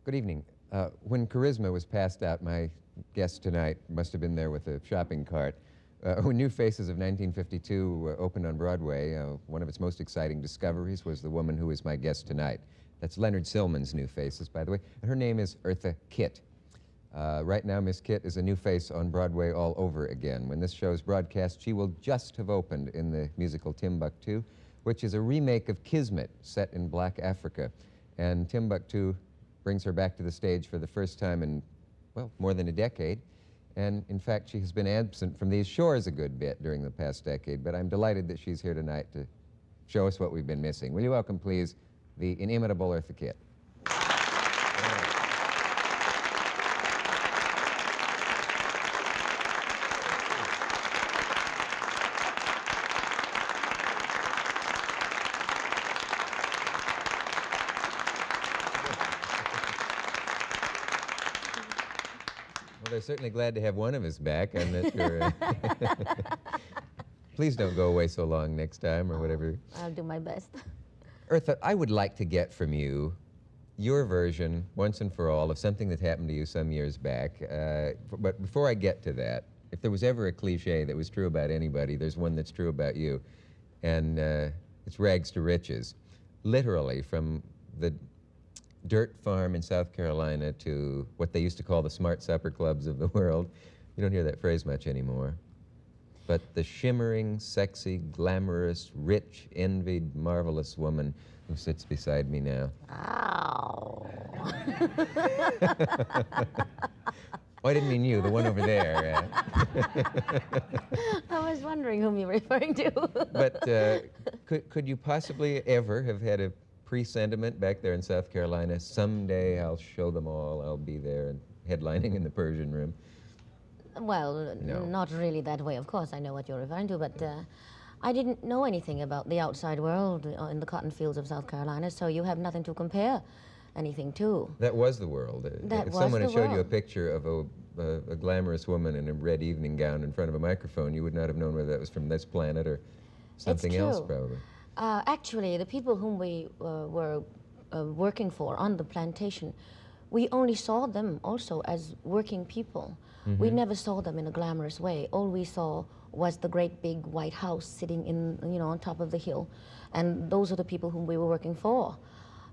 Good evening. When Charisma was passed out, my guest tonight must have been there with a shopping cart. When New Faces of 1952 opened on Broadway, one of its most exciting discoveries was the woman who is my guest tonight. That's Leonard Sillman's New Faces, by the way, and her name is Eartha Kitt. Right now, Miss Kitt is a new face on Broadway all over again. When this show is broadcast, she will just have opened in the musical Timbuktu, which is a remake of Kismet set in Black Africa. And Timbuktu brings her back to the stage for the first time in, well, more than a decade. And in fact, she has been absent from these shores a good bit during the past decade, but I'm delighted that she's here tonight to show us what we've been missing. Will you welcome, please, the inimitable Eartha Kitt. They're certainly glad to have one of us back. I'm not sure. Please don't go away so long next time or whatever. I'll do my best. Eartha, I would like to get from you your version, once and for all, of something that happened to you some years back. But before I get to that, if there was ever a cliche that was true about anybody, there's one that's true about you. And it's rags to riches. Literally, from the dirt farm in South Carolina to what they used to call the smart supper clubs of the world. You don't hear that phrase much anymore. But the shimmering, sexy, glamorous, rich, envied, marvelous woman who sits beside me now. Ow. Oh, I didn't mean you, the one over there. I was wondering whom you were referring to. But could you possibly ever have had a pre-sentiment back there in South Carolina? Someday I'll show them all, I'll be there and headlining in the Persian Room. Well, No. not really that way, of course. I know what you're referring to, but I didn't know anything about the outside world in the cotton fields of South Carolina, so you have nothing to compare anything to. That was the world. That if was someone the had showed you a world. picture of a glamorous woman in a red evening gown in front of a microphone, you would not have known whether that was from this planet or something else, true. probably. Actually, the people whom we were working for on the plantation, we only saw them also as working people. We never saw them in a glamorous way. All we saw was the great big white house sitting in, on top of the hill. And those are the people whom we were working for.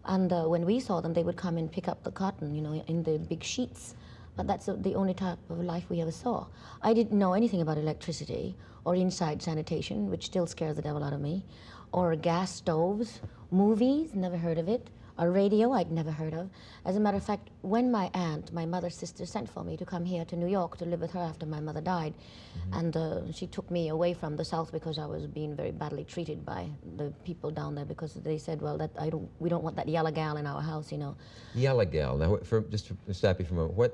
And when we saw them, they would come and pick up the cotton, in the big sheets. But that's the only type of life we ever saw. I didn't know anything about electricity or inside sanitation, which still scares the devil out of me, or gas stoves, movies, never heard of it, a radio I'd never heard of. As a matter of fact, when my aunt, my mother's sister, sent for me to come here to New York to live with her after my mother died, and she took me away from the South because I was being very badly treated by the people down there, because they said, well, we don't want that yellow gal in our house, Yellow gal. Now, just to stop you for a moment,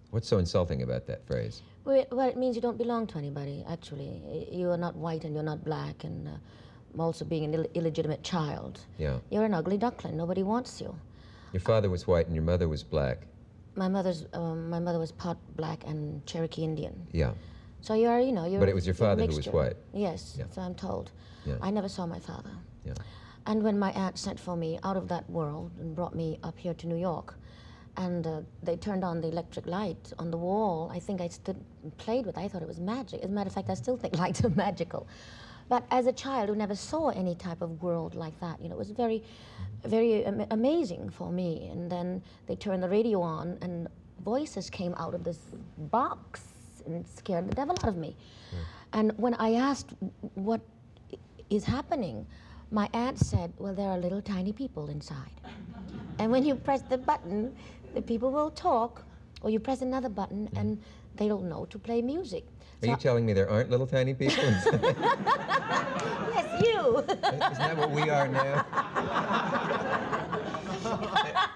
what's so insulting about that phrase? Well, it means you don't belong to anybody, actually. You are not white and you're not black, and also being an illegitimate child. Yeah. You're an ugly duckling. Nobody wants you. Your father was white and your mother was black. My mother was part black and Cherokee Indian. Yeah. So you're. But it was your father who was mixture. white. Yes, Yeah. so I'm told. Yeah. I never saw my father. Yeah. And when my aunt sent for me out of that world and brought me up here to New York, and they turned on the electric light on the wall, I think I stood and played with it. I thought it was magic. As a matter of fact, I still think lights are magical. But as a child who never saw any type of world like that, it was very, very amazing for me. And then they turned the radio on, and voices came out of this box and scared the devil out of me. And when I asked what is happening, my aunt said, well, there are little tiny people inside. And when you press the button, the people will talk, or you press another button, and they don't know to play music. Are you telling me there aren't little tiny people inside? Yes, you. Isn't that what we are now?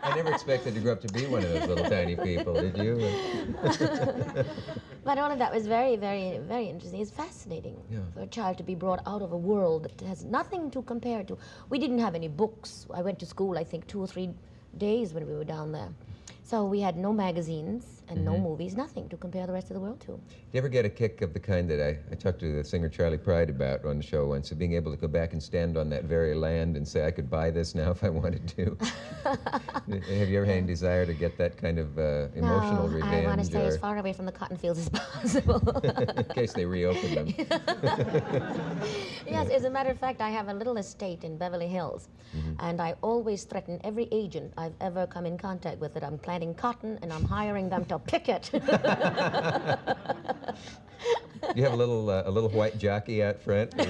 I never expected to grow up to be one of those little tiny people, did you? But all of that was very, very, very interesting. It's fascinating for a child to be brought out of a world that has nothing to compare to. We didn't have any books. I went to school, I think, 2 or 3 days when we were down there. So we had no magazines. and no movies, nothing to compare the rest of the world to. Do you ever get a kick of the kind that I talked to the singer Charlie Pride about on the show once, of being able to go back and stand on that very land and say, I could buy this now if I wanted to? Have you ever had any desire to get that kind of emotional revenge? I want to stay as far away from the cotton fields as possible. In case they reopen them. Yes, as a matter of fact, I have a little estate in Beverly Hills, and I always threaten every agent I've ever come in contact with that I'm planting cotton and I'm hiring them to pick it. You have a little white jockey out front. Who,